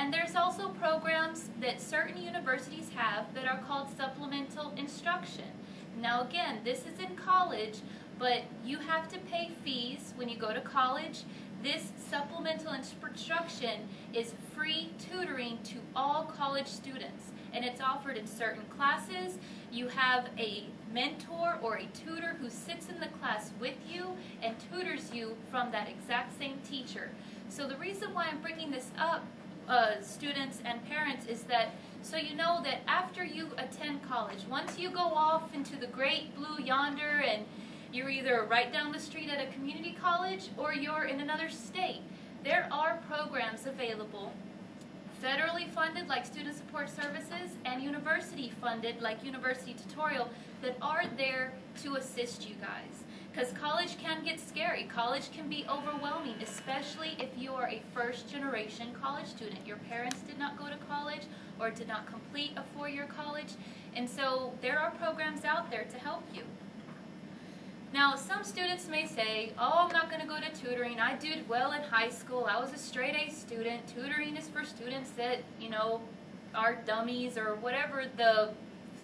And there's also programs that certain universities have that are called supplemental instruction. Now again, this is in college, but you have to pay fees when you go to college. This supplemental instruction is free tutoring to all college students, and it's offered in certain classes. You have a mentor or a tutor who sits in the class with you and tutors you from that exact same teacher. So the reason why I'm bringing this up, students and parents, is that so you know that after you attend college, once you go off into the great blue yonder and you're either right down the street at a community college or you're in another state, there are programs available, federally funded like Student Support Services and university funded like University Tutorial, that are there to assist you guys. Because college can get scary. College can be overwhelming, especially if you are a first-generation college student. Your parents did not go to college or did not complete a four-year college, and so there are programs out there to help you. Now, some students may say, oh, I'm not going to go to tutoring. I did well in high school. I was a straight-A student. Tutoring is for students that, you know, are dummies, or whatever the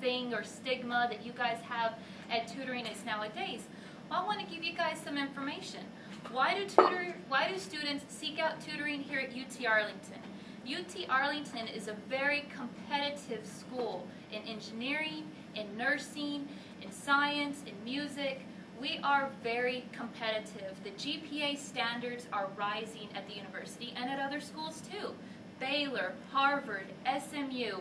thing or stigma that you guys have at tutoring is nowadays. Well, I want to give you guys some information. Why do students seek out tutoring here at UT Arlington? UT Arlington is a very competitive school in engineering, in nursing, in science, in music. We are very competitive. The GPA standards are rising at the university and at other schools too. Baylor, Harvard, SMU,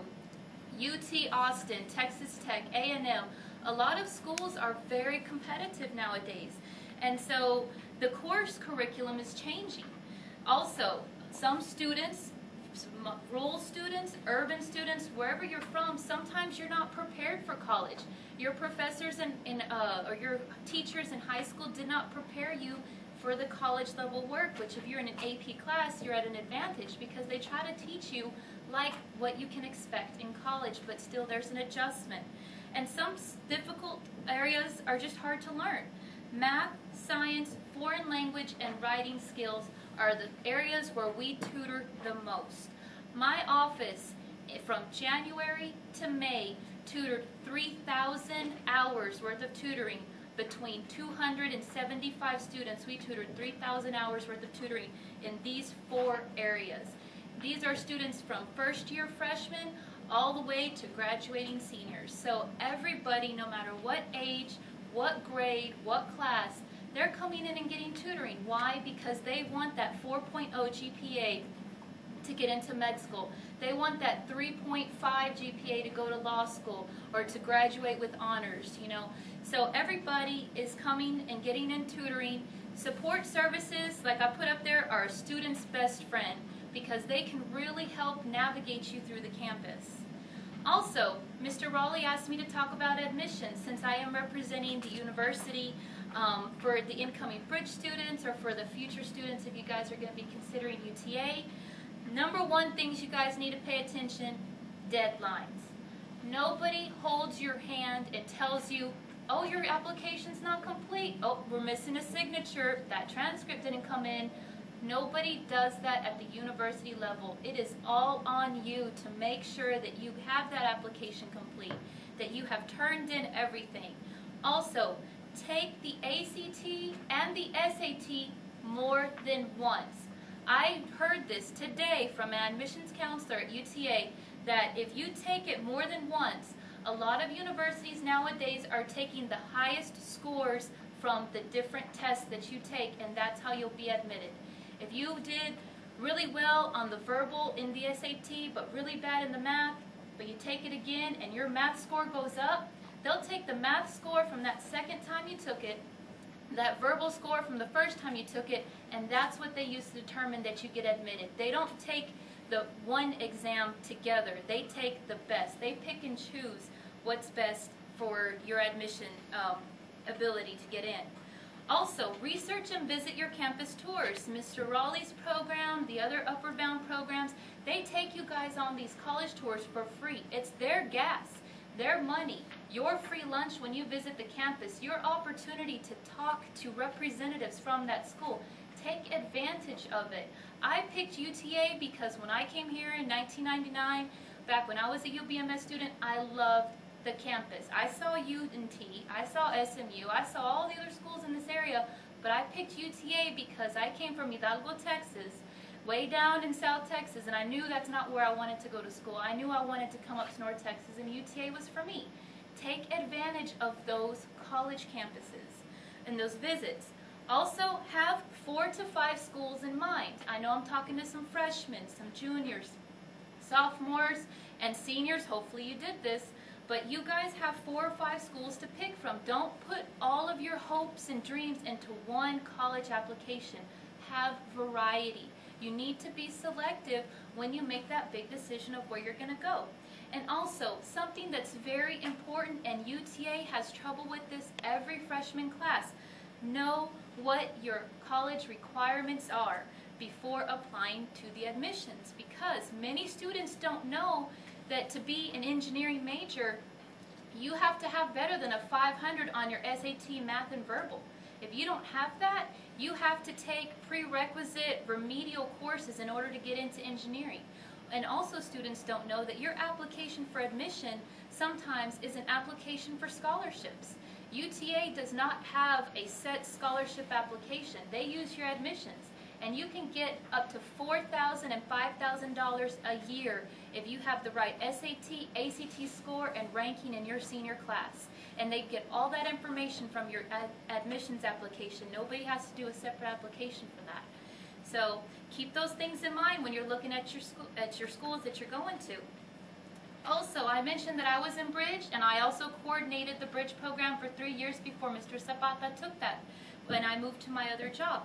UT Austin, Texas Tech, A&M. A lot of schools are very competitive nowadays. And so the course curriculum is changing. Also, some students, rural students, urban students, wherever you're from, sometimes you're not prepared for college. Your professors or your teachers in high school did not prepare you for the college level work, which if you're in an AP class, you're at an advantage because they try to teach you like what you can expect in college, but still there's an adjustment. And some difficult areas are just hard to learn. Math, science, foreign language, and writing skills are the areas where we tutor the most. My office, from January to May, tutored 3,000 hours worth of tutoring between 275 students. We tutored 3,000 hours worth of tutoring in these 4 areas. These are students from first-year freshmen all the way to graduating seniors. So everybody, no matter what age, what grade, what class, they're coming in and getting tutoring. Why? Because they want that 4.0 GPA to get into med school. They want that 3.5 GPA to go to law school or to graduate with honors, you know. So everybody is coming and getting in tutoring. Support services, like I put up there, are a student's best friend because they can really help navigate you through the campus. Also, Mr. Raleigh asked me to talk about admissions since I am representing the university for the incoming bridge students or for the future students if you guys are going to be considering UTA. Number one things you guys need to pay attention, deadlines. Nobody holds your hand and tells you, oh, your application's not complete. Oh, we're missing a signature. That transcript didn't come in. Nobody does that at the university level. It is all on you to make sure that you have that application complete, that you have turned in everything. Also, take the ACT and the SAT more than once. I heard this today from an admissions counselor at UTA that if you take it more than once, a lot of universities nowadays are taking the highest scores from the different tests that you take, and that's how you'll be admitted. If you did really well on the verbal in the SAT, but really bad in the math, but you take it again and your math score goes up, they'll take the math score from that second time you took it, that verbal score from the first time you took it, and that's what they use to determine that you get admitted. They don't take the one exam together. They take the best. They pick and choose what's best for your admission ability to get in. Also, research and visit your campus tours. Mr. Raleigh's program, the other Upward Bound programs, they take you guys on these college tours for free. It's their gas, their money, your free lunch when you visit the campus, your opportunity to talk to representatives from that school. Take advantage of it. I picked UTA because when I came here in 1999, back when I was a UBMS student, I loved the campus. I saw UNT, I saw SMU, I saw all the other schools in this area, but I picked UTA because I came from Hidalgo, Texas, way down in South Texas, and I knew that's not where I wanted to go to school. I knew I wanted to come up to North Texas, and UTA was for me. Take advantage of those college campuses and those visits. Also, have 4 to 5 schools in mind. I know I'm talking to some freshmen, some juniors, sophomores, and seniors. Hopefully you did this. But you guys have 4 or 5 schools to pick from. Don't put all of your hopes and dreams into one college application. Have variety. You need to be selective when you make that big decision of where you're going to go. And also, something that's very important, and UTA has trouble with this every freshman class, know what your college requirements are before applying to the admissions, because many students don't know that to be an engineering major, you have to have better than a 500 on your SAT math and verbal. If you don't have that, you have to take prerequisite remedial courses in order to get into engineering. And also, students don't know that your application for admission sometimes is an application for scholarships. UTA does not have a set scholarship application. They use your admissions. And you can get up to $4,000 and $5,000 a year if you have the right SAT, ACT score, and ranking in your senior class. And they get all that information from your admissions application. Nobody has to do a separate application for that. So keep those things in mind when you're looking at your schools that you're going to. Also, I mentioned that I was in Bridge, and I also coordinated the Bridge program for 3 years before Mr. Zapata took that when I moved to my other job.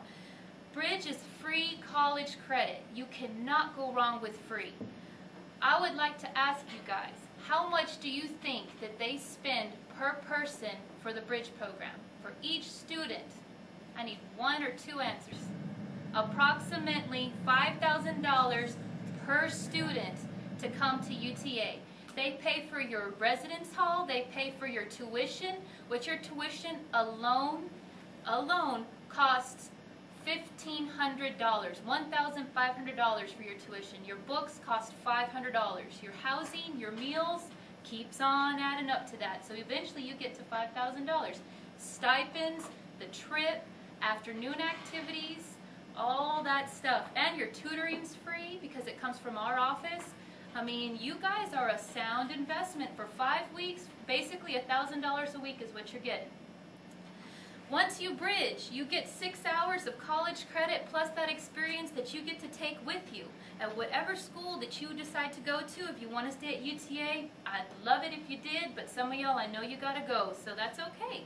Bridge is free college credit. You cannot go wrong with free. I would like to ask you guys, how much do you think that they spend per person for the Bridge program? For each student, I need 1 or 2 answers. Approximately $5,000 per student to come to UTA. They pay for your residence hall, they pay for your tuition, which your tuition alone costs $1,500, $1,500 for your tuition. Your books cost $500. Your housing, your meals, keeps on adding up to that. So eventually you get to $5,000. Stipends, the trip, afternoon activities, all that stuff. And your tutoring's free because it comes from our office. I mean, you guys are a sound investment. For 5 weeks, basically $1,000 a week is what you're getting. Once you bridge, you get 6 hours of college credit plus that experience that you get to take with you at whatever school that you decide to go to. If you want to stay at UTA, I'd love it if you did, but some of y'all, I know you got to go, so that's okay.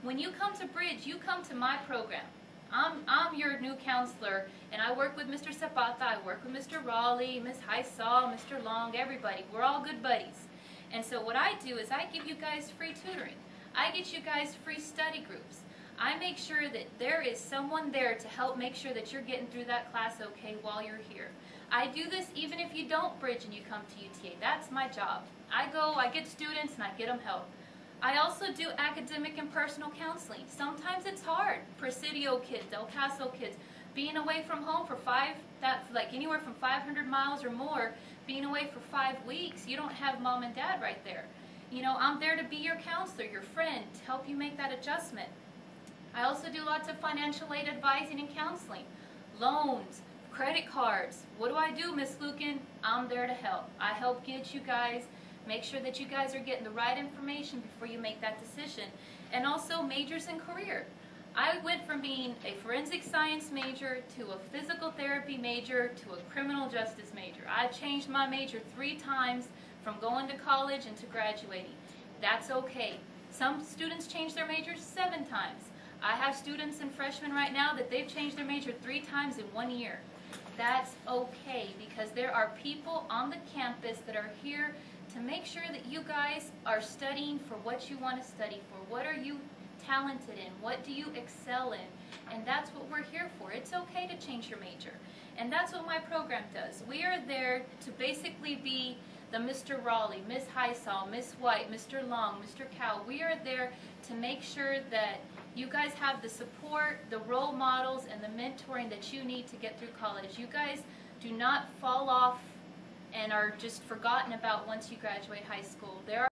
When you come to Bridge, you come to my program. I'm your new counselor, and I work with Mr. Zapata, I work with Mr. Raleigh, Ms. Heisel, Mr. Long, everybody. We're all good buddies. And so what I do is I give you guys free tutoring. I get you guys free study groups. I make sure that there is someone there to help make sure that you're getting through that class okay while you're here. I do this even if you don't bridge and you come to UTA. That's my job. I go, I get students, and I get them help. I also do academic and personal counseling. Sometimes it's hard. Presidio kids, El Paso kids, being away from home for anywhere from 500 miles or more, being away for 5 weeks, you don't have mom and dad right there. You know, I'm there to be your counselor, your friend, to help you make that adjustment. I also do lots of financial aid advising and counseling. Loans, credit cards. What do I do, Miss Lucan? I'm there to help. I help get you guys, make sure that you guys are getting the right information before you make that decision. And also majors and career. I went from being a forensic science major to a physical therapy major to a criminal justice major. I changed my major 3 times from going to college and to graduating. That's okay. Some students change their majors 7 times. I have students and freshmen right now that they've changed their major 3 times in 1 year. That's okay, because there are people on the campus that are here to make sure that you guys are studying for what you want to study for. What are you talented in? What do you excel in? And that's what we're here for. It's okay to change your major. And that's what my program does. We are there to basically be the Mr. Raleigh, Miss Heisel, Miss White, Mr. Long, Mr. Cow. We are there to make sure that You guys have the support, the role models, and the mentoring that you need to get through college. You guys do not fall off and are just forgotten about once you graduate high school. There